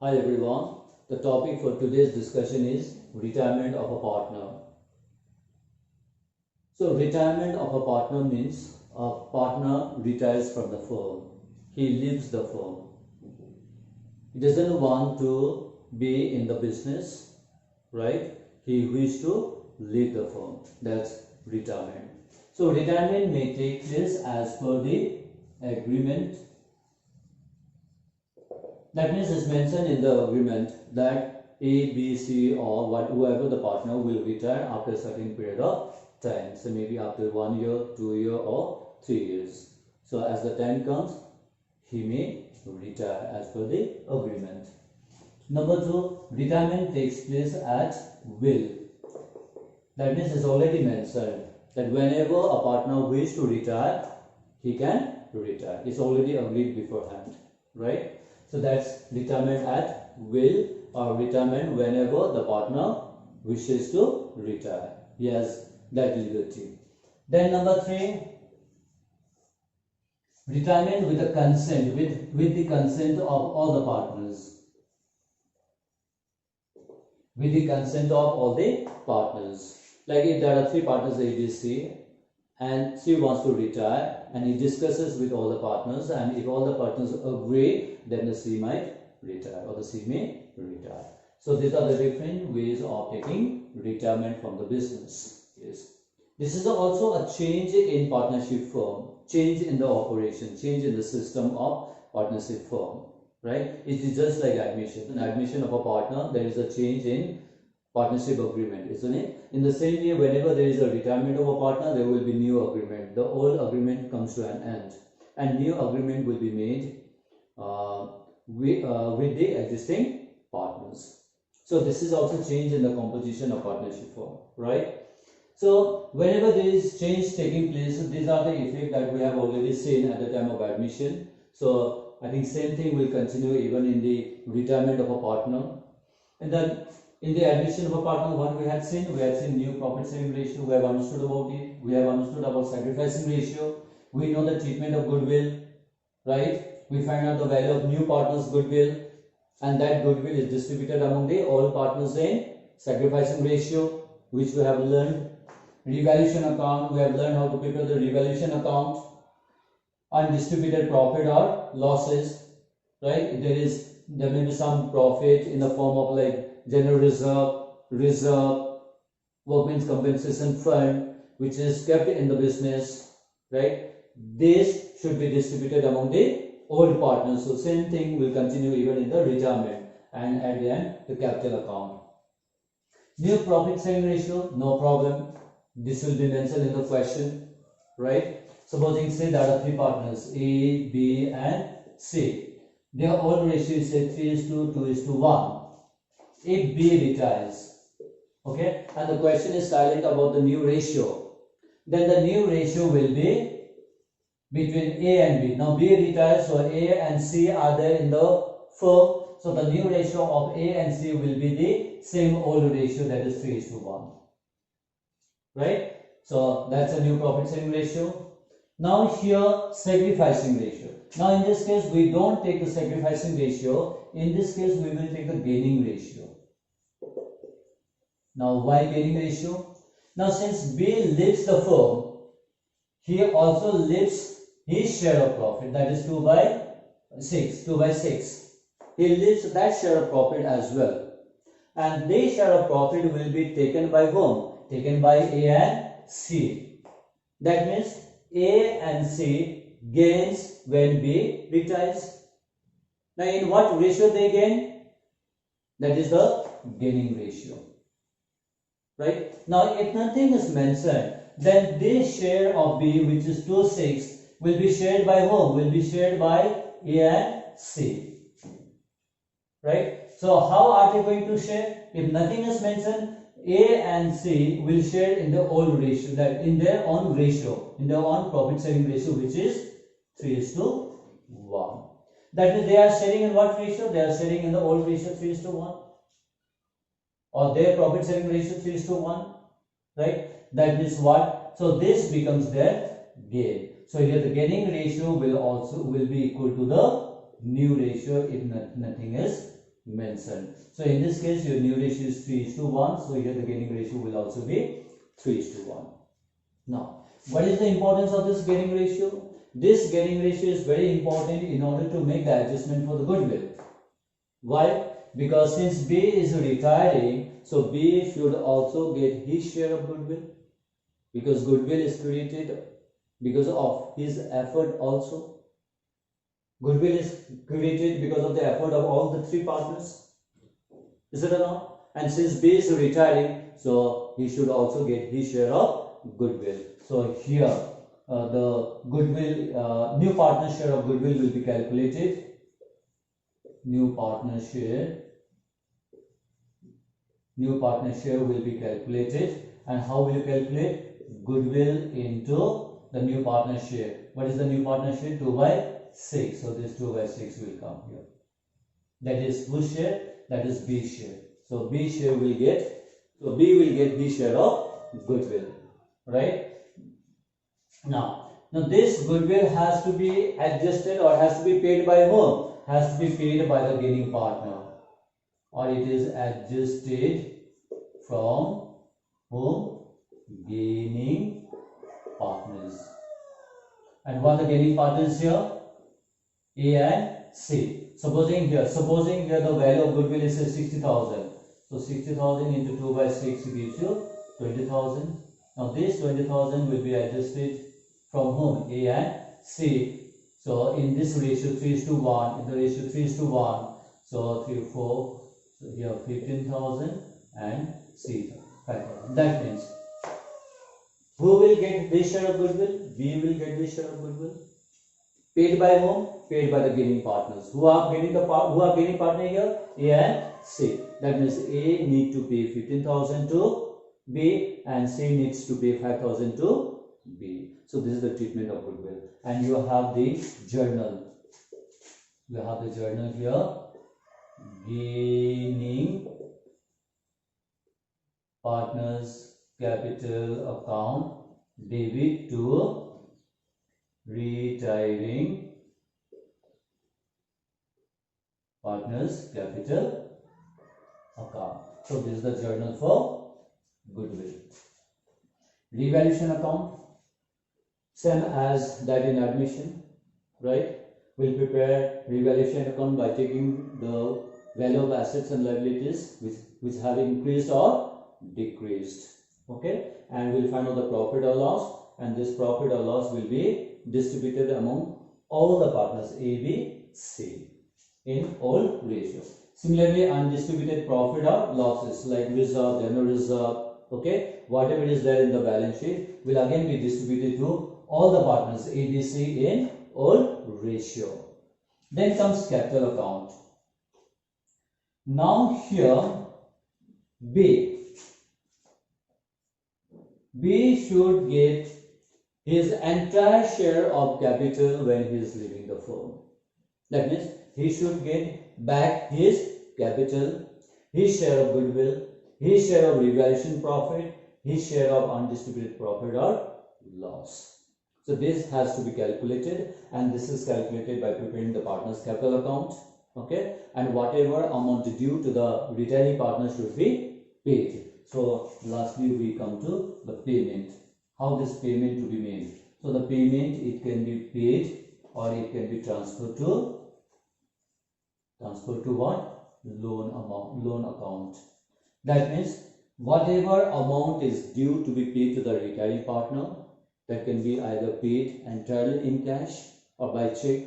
Hi everyone, the topic for today's discussion is retirement of a partner. So retirement of a partner means a partner retires from the firm. He leaves the firm. He doesn't want to be in the business, right? He wishes to leave the firm. That's retirement. So retirement may take place as per the agreement. That means it's mentioned in the agreement that A, B, C or whoever the partner will retire after a certain period of time. So maybe after 1 year, 2 year or 3 years. So as the time comes, he may retire as per the agreement. Number 2, retirement takes place at will. That means it's already mentioned that whenever a partner wishes to retire, he can retire. It's already agreed beforehand, right? So that's retirement at will or retirement whenever the partner wishes to retire. He has that liberty. Then number 3, retirement with the consent, with the consent of all the partners. With the consent of all the partners. Like if there are 3 partners A, B, C, and C wants to retire and he discusses with all the partners, and if all the partners agree, then the C might retire or the C may retire. So these are the different ways of taking retirement from the business. Yes. This is also a change in partnership firm, change in the operation, change in the system of partnership firm, right? It is just like admission. An admission of a partner, there is a change in partnership agreement, isn't it? In the same way, whenever there is a retirement of a partner, there will be new agreement. The old agreement comes to an end, and new agreement will be made with the existing partners. So this is also change in the composition of partnership firm, right? So whenever there is change taking place, so these are the effects that we have already seen at the time of admission. So I think same thing will continue even in the retirement of a partner. And then in the admission of a partner, what we had seen new profit sharing ratio. We have understood about it. We have understood about sacrificing ratio. We know the treatment of goodwill, right? We find out the value of new partners' goodwill, and that goodwill is distributed among the all partners in sacrificing ratio, which we have learned. Revaluation account, we have learned how to prepare the revaluation account. Undistributed profit or losses, right? There may be some profit in the form of like general reserve, workmen's compensation fund, which is kept in the business, right? This should be distributed among the old partners. So same thing will continue even in the retirement, and at the end the capital account. New profit sharing ratio, no problem. This will be mentioned in the question, right? Supposing say there are 3 partners A, B and C. Their old ratio is say 3:2, 2:1. If B retires, okay, and the question is silent about the new ratio, then the new ratio will be between A and B. Now B retires, so A and C are there in the firm, so the new ratio of A and C will be the same old ratio, that is 3:1, right? So that's a new profit sharing ratio. Now here sacrificing ratio. Now in this case we don't take the sacrificing ratio. In this case we will take the gaining ratio. Now why gaining ratio? Now since B leaves the firm, he also leaves his share of profit, that is 2/6. He leaves that share of profit as well. And this share of profit will be taken by whom? Taken by A and C. That means A and C gains when B retires. Now in what ratio they gain? That is the gaining ratio. Right? Now if nothing is mentioned, then this share of B, which is 2/6, will be shared by whom? Will be shared by A and C. Right? So how are they going to share? If nothing is mentioned, A and C will share in the old ratio, that in their own ratio, in their own profit sharing ratio, which is 3:1. That means they are sharing in what ratio? They are sharing in the old ratio 3:1, or their profit sharing ratio 3:1, right? That means what? So this becomes their gain. So here the gaining ratio will be equal to the new ratio if nothing is mentioned. So in this case, your new ratio is 3:1. So here the gaining ratio will also be 3:1. Now, what is the importance of this gaining ratio? This gaining ratio is very important in order to make the adjustment for the goodwill. Why? Because since B is retiring, so B should also get his share of goodwill, because goodwill is created because of his effort also. Goodwill is created because of the effort of all the three partners. Is it or not? And since B is retiring, so he should also get his share of goodwill. So here the goodwill, new partner share of goodwill will be calculated. New partner share will be calculated. And how will you calculate? Goodwill into the new partner share. What is the new partner share? 2/6. So this 2/6 will come here. That is whose share? That is B share. So B share will get, so B will get B share of goodwill, right? Now this goodwill has to be adjusted or has to be paid by whom? Has to be paid by the gaining partner, or it is adjusted from whom? Gaining partners. And what are the gaining partners here? A and C. Supposing here the value of goodwill is 60,000. So 60,000 into 2/6 gives you 20,000. Now this 20,000 will be adjusted from whom? A and C. So in this ratio 3:1, in the ratio 3:1, so 3, 4, so here 15,000 and C 5,000. That means who will get this share of goodwill? B will get this share of goodwill. Paid by whom? Paid by the gaining partners. Who are gaining partner here? A and C. That means A need to pay 15,000 to B and C needs to pay 5,000 to B. So this is the treatment of goodwill. And you have the journal. You have the journal here. Gaining partners capital account debit to retiring partners capital account. So this is the journal for goodwill. Revaluation account, same as that in admission, right? We'll prepare revaluation account by taking the value of assets and liabilities which have increased or decreased. Okay, and we'll find out the profit or loss, and this profit or loss will be distributed among all the partners A, B, C in all ratios. Similarly, undistributed profit or losses like reserve, general reserve, okay, whatever is there in the balance sheet will again be distributed to all the partners A, B, C in all ratio. Then comes capital account. Now here B should get his entire share of capital when he is leaving the firm. That means he should get back his capital, his share of goodwill, his share of revaluation profit, his share of undistributed profit or loss. So this has to be calculated, and this is calculated by preparing the partner's capital account. Okay, and whatever amount due to the retiring partner should be paid. So lastly we come to the payment. How this payment to be made? So the payment, it can be paid or it can be transferred to what? Loan account. That means whatever amount is due to be paid to the retiring partner, that can be either paid entirely in cash or by check.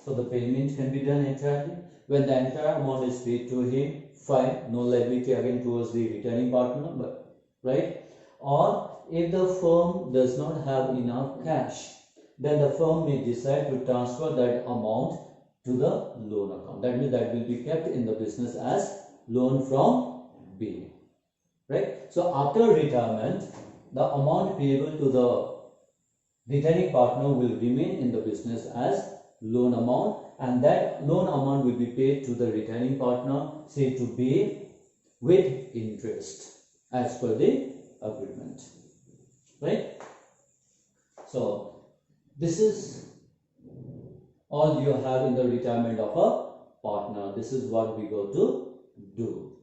So the payment can be done entirely. When the entire amount is paid to him, fine, no liability again towards the retiring partner, but right? Or if the firm does not have enough cash, then the firm may decide to transfer that amount to the loan account. That means that will be kept in the business as loan from B, right? So after retirement, the amount payable to the retiring partner will remain in the business as loan amount, and that loan amount will be paid to the retiring partner, say to B, with interest as per the agreement, right? So this is all you have in the retirement of a partner. This is what we go to do.